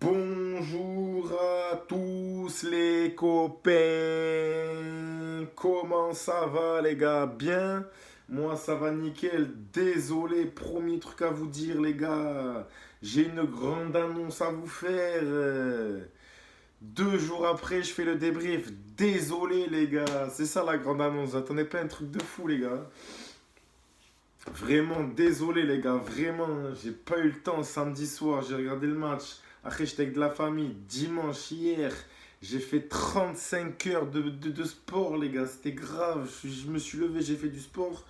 Bonjour à tous les copains. Comment ça va les gars? Bien? Moi ça va nickel. Désolé, premier truc à vous dire les gars. J'ai une grande annonce à vous faire. 2 jours après, je fais le débrief. Désolé les gars. C'est ça la grande annonce. Attendez pas un truc de fou les gars. Vraiment désolé les gars, vraiment, j'ai pas eu le temps samedi soir, j'ai regardé le match. Après j'étais avec de la famille. Dimanche hier, j'ai fait 35 heures de sport les gars, c'était grave. Je me suis levé, j'ai fait du sport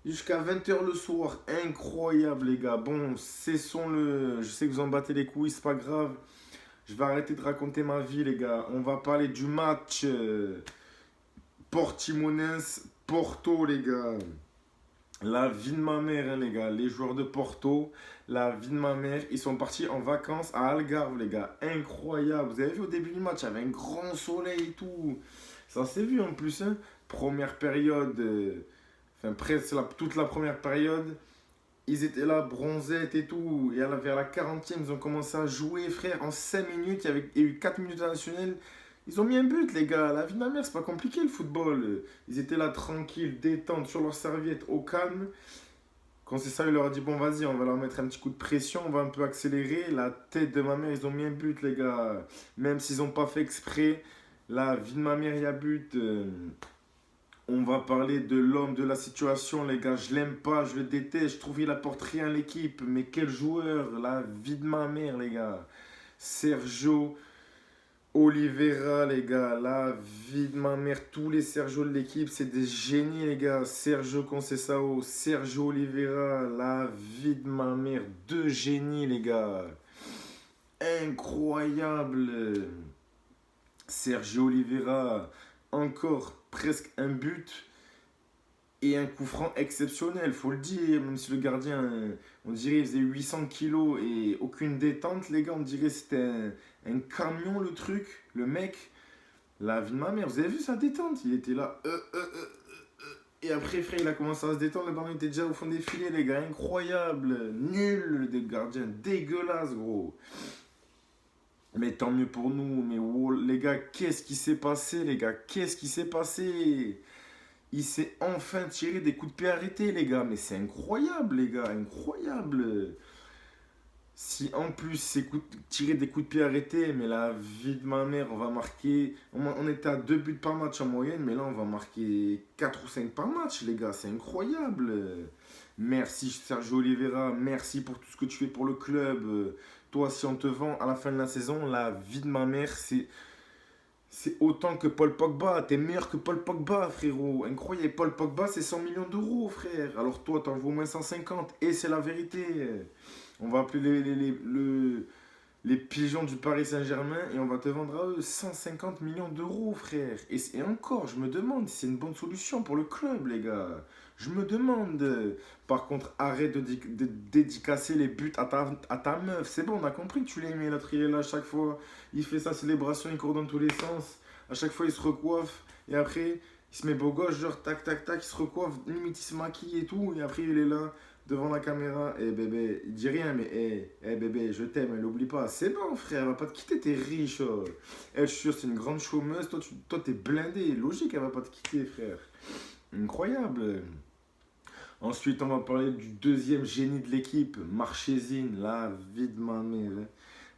jusqu'à 20 heures le soir. Incroyable les gars. Bon, cessons le... Je sais que vous en battez les couilles, c'est pas grave. Je vais arrêter de raconter ma vie les gars. On va parler du match Portimonense-Porto les gars. La vie de ma mère, hein, les gars. Les joueurs de Porto, la vie de ma mère. Ils sont partis en vacances à Algarve, les gars. Incroyable. Vous avez vu au début du match, il y avait un grand soleil et tout. Ça s'est vu en plus, hein. Première période, enfin presque toute la première période. Ils étaient là, bronzettes et tout. Et vers la 40e, ils ont commencé à jouer, frère. En 5 minutes, il y a eu 4 minutes additionnelles. Ils ont mis un but, les gars. La vie de ma mère, c'est pas compliqué le football. Ils étaient là, tranquilles, détentes, sur leur serviette, au calme. Quand c'est ça, il leur a dit bon, vas-y, on va leur mettre un petit coup de pression, on va un peu accélérer. La tête de ma mère, ils ont mis un but, les gars. Même s'ils n'ont pas fait exprès. La vie de ma mère, il y a but. On va parler de l'homme de la situation, les gars. Je l'aime pas, je le déteste. Je trouve qu'il apporte rien à l'équipe. Mais quel joueur, la vie de ma mère, les gars. Sergio Oliveira, les gars. La vie de ma mère. Tous les Sergio de l'équipe, c'est des génies, les gars. Sergio Conceição, Sergio Oliveira. La vie de ma mère. Deux génies, les gars. Incroyable. Sergio Oliveira, encore presque un but. Et un coup franc exceptionnel, faut le dire, même si le gardien, on dirait, il faisait 800 kilos et aucune détente, les gars, on dirait que c'était un camion le truc, le mec, la vie de ma mère, vous avez vu sa détente, il était là, et après, frère, il a commencé à se détendre, le ballon était déjà au fond des filets, les gars, incroyable, nul, des gardiens, dégueulasse, gros. Mais tant mieux pour nous, mais wow, les gars, qu'est-ce qui s'est passé, les gars, qu'est-ce qui s'est passé? Il s'est enfin tiré des coups de pied arrêtés, les gars. Mais c'est incroyable, les gars. Incroyable. Si en plus c'est tirer des coups de pied arrêtés, mais la vie de ma mère, on va marquer. On était à 2 buts par match en moyenne, mais là on va marquer 4 ou 5 par match, les gars. C'est incroyable. Merci Sergio Oliveira. Merci pour tout ce que tu fais pour le club. Toi, si on te vend à la fin de la saison, la vie de ma mère, c'est autant que Paul Pogba. T'es meilleur que Paul Pogba, frérot. Incroyable. Paul Pogba, c'est 100 millions d'euros, frère. Alors toi, t'en vaux au moins 150. Et c'est la vérité. On va appeler les pigeons du Paris Saint-Germain et on va te vendre à eux 150 millions d'euros, frère. Et encore, je me demande si c'est une bonne solution pour le club, les gars. Je me demande. Par contre, arrête de dédicacer les buts à ta meuf. C'est bon, on a compris que tu l'aimais. L'autre, il est là à chaque fois. Il fait sa célébration, il court dans tous les sens. À chaque fois, il se recoiffe. Et après, il se met beau gosse, genre tac, tac, tac. Il se recoiffe, limite, il se maquille et tout. Et après, il est là devant la caméra. Eh bébé, il dit rien, mais bébé, je t'aime, elle l'oublie pas. C'est bon, frère, elle va pas te quitter, t'es riche. Elle, je suis sûr, c'est une grande chômeuse. Toi, t'es blindé. Logique, elle va pas te quitter, frère. Incroyable. Ensuite, on va parler du deuxième génie de l'équipe, Marchésine, la vie de ma mère.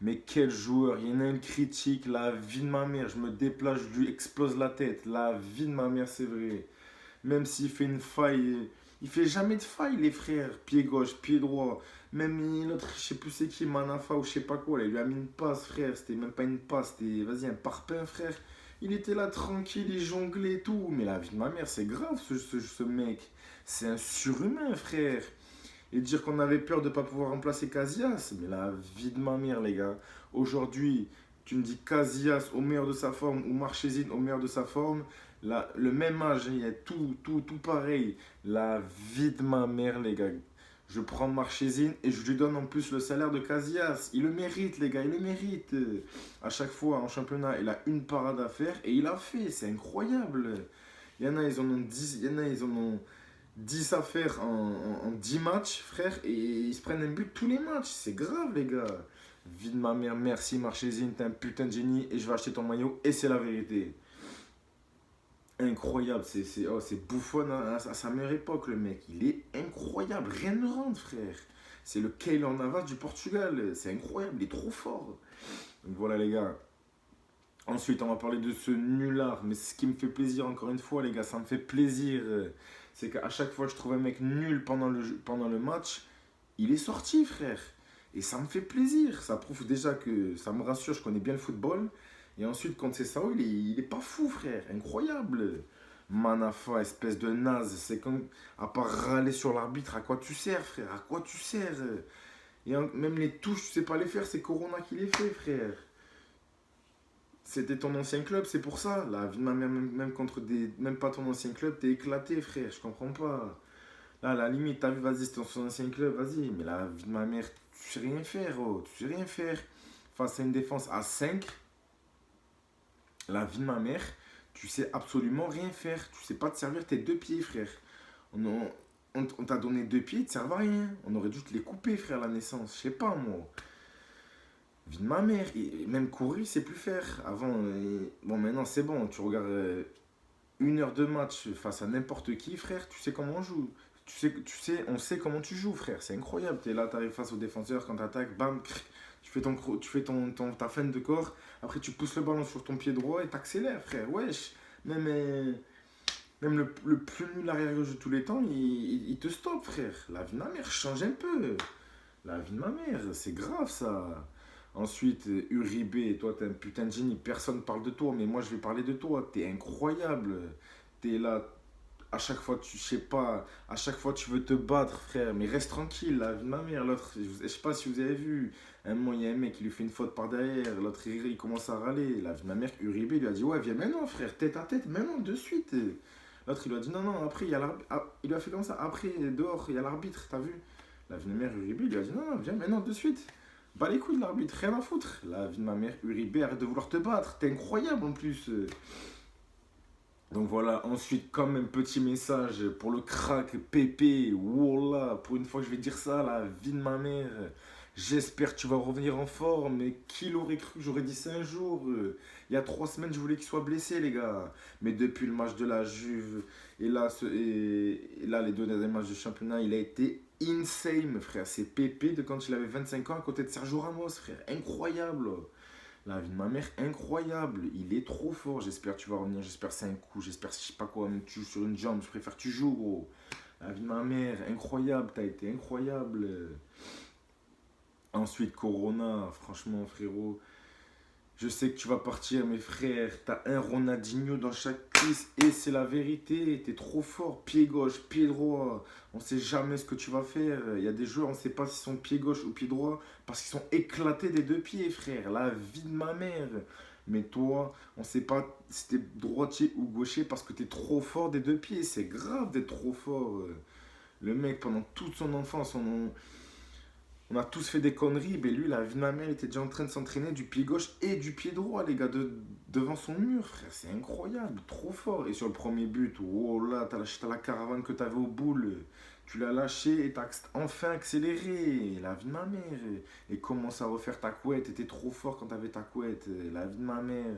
Mais quel joueur, il y en a une critique, la vie de ma mère, je me déplace, je lui explose la tête, la vie de ma mère, c'est vrai. Même s'il fait une faille, il fait jamais de faille, les frères. Pied gauche, pied droit. Même l'autre, je sais plus c'est qui, Manafa ou je sais pas quoi, là, il lui a mis une passe, frère. C'était même pas une passe, c'était, vas-y, un parpaing, frère. Il était là tranquille, il jonglait et tout. Mais la vie de ma mère, c'est grave, ce mec. C'est un surhumain, frère. Et dire qu'on avait peur de ne pas pouvoir remplacer Casillas. Mais la vie de ma mère, les gars. Aujourd'hui, tu me dis Casillas au meilleur de sa forme ou Marchésine au meilleur de sa forme. Là, le même âge, il y a tout pareil. La vie de ma mère, les gars. Je prends Marchésine et je lui donne en plus le salaire de Casillas. Il le mérite, les gars, il le mérite. À chaque fois en championnat, il a une parade à faire et il a fait. C'est incroyable. Il y en a, ils en ont 10, il y en a, ils en ont 10 à faire en 10 matchs, frère, et ils se prennent un but tous les matchs. C'est grave, les gars. Vie de ma mère, merci Marchésine, t'es un putain de génie et je vais acheter ton maillot et c'est la vérité. Incroyable, c'est Buffon à sa meilleure époque, le mec. Il est incroyable, rien ne rentre, frère. C'est le Keylor Navas du Portugal, c'est incroyable, il est trop fort. Donc voilà, les gars. Ensuite, on va parler de ce nulard. Mais ce qui me fait plaisir, encore une fois, les gars, ça me fait plaisir. C'est qu'à chaque fois que je trouve un mec nul pendant le match, il est sorti, frère. Et ça me fait plaisir. Ça prouve déjà que ça me rassure, je connais bien le football. Et ensuite, contre Sao, il est pas fou, frère. Incroyable. Manafa, espèce de naze. C'est comme, à part râler sur l'arbitre, à quoi tu sers, frère? À quoi tu sers? Même les touches, tu sais pas les faire, c'est Corona qui les fait, frère. C'était ton ancien club, c'est pour ça. La vie de ma mère, même contre des. Même pas ton ancien club, t'es éclaté, frère. Je comprends pas. Là, à la limite, t'as vu, vas-y, c'est ton ancien club, vas-y. Mais la vie de ma mère, tu sais rien faire, oh. Tu sais rien faire. Face à une défense à 5, la vie de ma mère, tu sais absolument rien faire. Tu sais pas te servir tes deux pieds, frère. On t'a donné deux pieds, ils te servent à rien. On aurait dû te les couper, frère, à la naissance. Je sais pas, moi. Vie de ma mère, et même courir, c'est plus faire. Avant, bon, maintenant c'est bon, tu regardes 1 heure de match face à n'importe qui, frère, tu sais comment on joue. On sait comment tu joues, frère. C'est incroyable. Tu es là, tu arrives face au défenseur, quand tu attaques, bam, tu fais, ta feinte de corps. Après, tu pousses le ballon sur ton pied droit et t'accélères, frère. Wesh. Même le plus nul arrière-gauche de tous les temps, il te stoppe, frère. La vie de ma mère change un peu. La vie de ma mère, c'est grave ça. Ensuite, Uribe, toi, t'es un putain de génie. Personne parle de toi, mais moi, je vais parler de toi. T'es incroyable. T'es là, à chaque fois, tu sais pas, à chaque fois, tu veux te battre, frère. Mais reste tranquille, la vie de ma mère. L'autre, je sais pas si vous avez vu. Un moment, il y a un mec qui lui fait une faute par derrière. L'autre, il commence à râler. La vie de ma mère, Uribe, lui a dit, ouais, viens maintenant, frère, tête à tête, maintenant, de suite. L'autre, il lui a dit, non, non, après, il y a l'arbitre. Il lui a fait comme ça. Après, dehors, il y a l'arbitre, t'as vu? La vie de ma mère, Uribe, lui a dit, non, non, viens maintenant, de suite. Bah les couilles de l'arbitre, rien à foutre. La vie de ma mère, Uribe, arrête de vouloir te battre. T'es incroyable en plus. Donc voilà, ensuite, quand même, petit message pour le crack Pépé. Wallah, pour une fois que je vais dire ça, la vie de ma mère. J'espère que tu vas revenir en forme. Mais qui l'aurait cru que j'aurais dit ça un jour? Il y a 3 semaines, je voulais qu'il soit blessé, les gars. Mais depuis le match de la Juve, et là les 2 derniers matchs de championnat, il a été insane, frère. C'est Pépé de quand il avait 25 ans à côté de Sergio Ramos, frère. Incroyable. La vie de ma mère, incroyable. Il est trop fort. J'espère que tu vas revenir. J'espère que c'est un coup. J'espère que je sais pas quoi. Même que tu joues sur une jambe. Je préfère que tu joues, gros. La vie de ma mère, incroyable. T'as été incroyable. Ensuite, Corona. Franchement, frérot. Je sais que tu vas partir, mes frères. T'as un Ronaldinho dans chaque cuisse et c'est la vérité. T'es trop fort. Pied gauche, pied droit. On sait jamais ce que tu vas faire. Il y a des joueurs, on sait pas s'ils sont pied gauche ou pied droit parce qu'ils sont éclatés des deux pieds, frère. La vie de ma mère. Mais toi, on sait pas si t'es droitier ou gaucher parce que t'es trop fort des deux pieds. C'est grave d'être trop fort. Le mec, pendant toute son enfance, on a tous fait des conneries, mais lui, la vie de ma mère, il était déjà en train de s'entraîner du pied gauche et du pied droit, les gars, devant son mur, frère. C'est incroyable, trop fort. Et sur le premier but, oh là, t'as lâché la caravane que t'avais au boule. Tu l'as lâché et t'as enfin accéléré. La vie de ma mère. Et commence à refaire ta couette. T'étais trop fort quand t'avais ta couette. La vie de ma mère.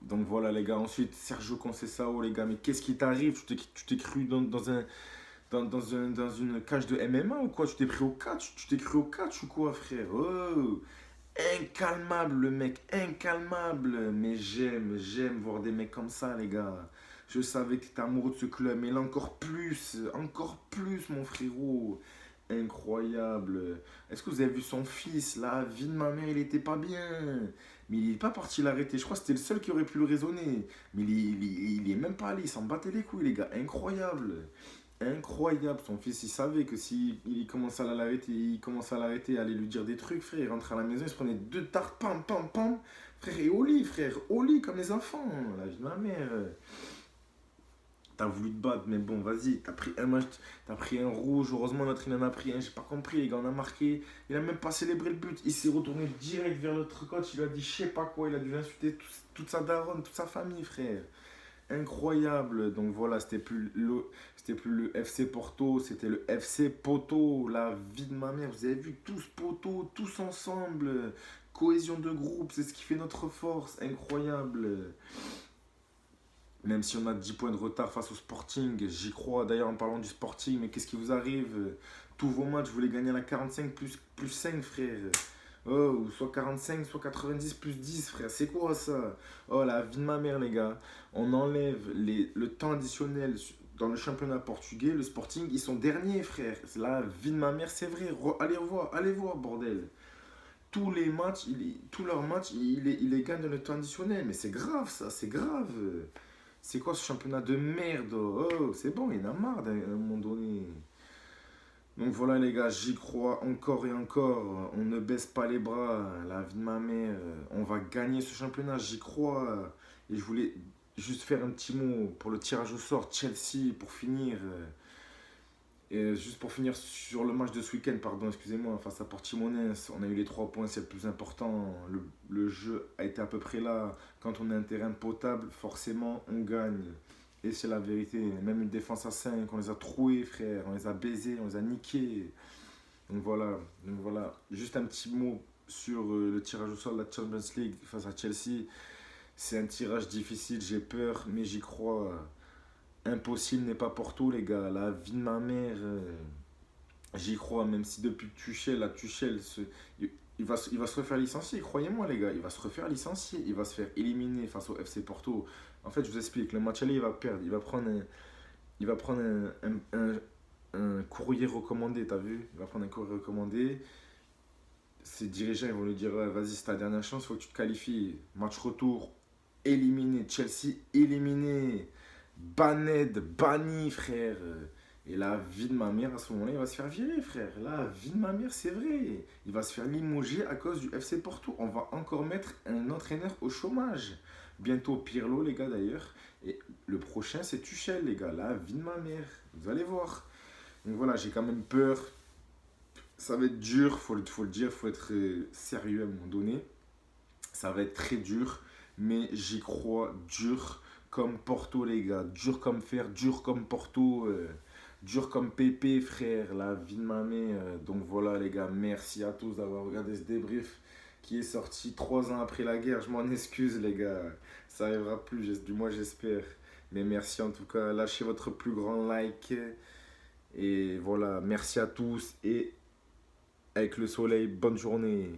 Donc voilà, les gars. Ensuite, Sergio Conceição, les gars. Mais qu'est-ce qui t'arrive? Tu t'es cru dans une cage de MMA ou quoi? Tu t'es pris au catch? Tu t'es cru au catch ou quoi, frère? Oh, incalmable, le mec, incalmable. Mais j'aime voir des mecs comme ça, les gars. Je savais que t'étais amoureux de ce club, mais là encore plus, mon frérot. Incroyable. Est-ce que vous avez vu son fils? La vie de ma mère, il était pas bien. Mais il est pas parti l'arrêter. Je crois que c'était le seul qui aurait pu le raisonner. Mais il est même pas allé. Il s'en battait les couilles, les gars. Incroyable. Incroyable, son fils il savait que si il commençait à l'arrêter, il allait lui dire des trucs, frère, il rentrait à la maison, il se prenait 2 tartes, pam, pam, pam, frère, et au lit, frère, au lit comme les enfants, la vie de ma mère. T'as voulu te battre, mais bon, vas-y, t'as pris un match, t'as pris un rouge, heureusement l'autre il en a pris un, j'ai pas compris, les gars, on a marqué, il a même pas célébré le but, il s'est retourné direct vers l'autre coach, il lui a dit je sais pas quoi, il a dû insulter toute sa daronne, toute sa famille, frère. incroyable. Donc voilà, c'était plus le FC Porto, c'était le FC Poto. La vie de ma mère, vous avez vu, tous potos, tous ensemble. Cohésion de groupe, c'est ce qui fait notre force. Incroyable. Même si on a 10 points de retard face au Sporting, j'y crois. D'ailleurs, en parlant du Sporting, mais qu'est-ce qui vous arrive? Tous vos matchs, vous les gagnez à la 45 plus 5, frère. Oh, ou soit 45, soit 90 plus 10, frère. C'est quoi ça? Oh, la vie de ma mère, les gars. On enlève le temps additionnel dans le championnat portugais. Le Sporting, ils sont derniers, frère. C'est la vie de ma mère, c'est vrai. Allez voir, bordel. Tous les matchs, tous leurs matchs, ils les gagnent dans le temps additionnel. Mais c'est grave, ça, c'est grave. C'est quoi ce championnat de merde? Oh, c'est bon, il en a marre à un moment donné. Donc voilà les gars, j'y crois encore et encore. On ne baisse pas les bras. La vie de ma mère, on va gagner ce championnat, j'y crois. Et je voulais juste faire un petit mot pour le tirage au sort. Chelsea, pour finir. Et juste pour finir sur le match de ce week-end, pardon, excusez-moi, face à Portimonense, on a eu les 3 points, c'est le plus important. Le jeu a été à peu près là. Quand on a un terrain potable, forcément, on gagne. Et c'est la vérité. Même une défense à 5, on les a troués, frère. On les a baisés, on les a niqués. Donc voilà. Donc voilà. Juste un petit mot sur le tirage au sort de la Champions League face à Chelsea. C'est un tirage difficile, j'ai peur, mais j'y crois. Impossible n'est pas pour tout, les gars. La vie de ma mère, j'y crois. Même si depuis Tuchel, il va se refaire licencier. Croyez-moi, les gars, il va se refaire licencier. Il va se faire éliminer face au FC Porto. En fait, je vous explique. Le match aller, il va perdre. Il va prendre un courrier recommandé, t'as vu? Il va prendre un courrier recommandé. Ses dirigeants, ils vont lui dire, ouais, vas-y, c'est ta dernière chance, il faut que tu te qualifies. Match retour, éliminé. Chelsea, éliminé. Baned, banni, frère. Et la vie de ma mère, à ce moment-là, il va se faire virer, frère. La vie de ma mère, c'est vrai. Il va se faire limoger à cause du FC Porto. On va encore mettre un entraîneur au chômage. Bientôt Pirlo, les gars, d'ailleurs. Et le prochain, c'est Tuchel, les gars. La vie de ma mère. Vous allez voir. Donc voilà, j'ai quand même peur. Ça va être dur, faut le dire. Faut être sérieux à un moment donné. Ça va être très dur. Mais j'y crois dur comme Porto, les gars. Dur comme fer, dur comme Porto. Dur comme Pépé, frère. La vie de ma mère. Donc voilà, les gars. Merci à tous d'avoir regardé ce débrief qui est sorti 3 ans après la guerre. Je m'en excuse, les gars. Ça arrivera plus, du moins j'espère. Mais merci en tout cas. Lâchez votre plus grand like. Et voilà, merci à tous. Et avec le soleil, bonne journée.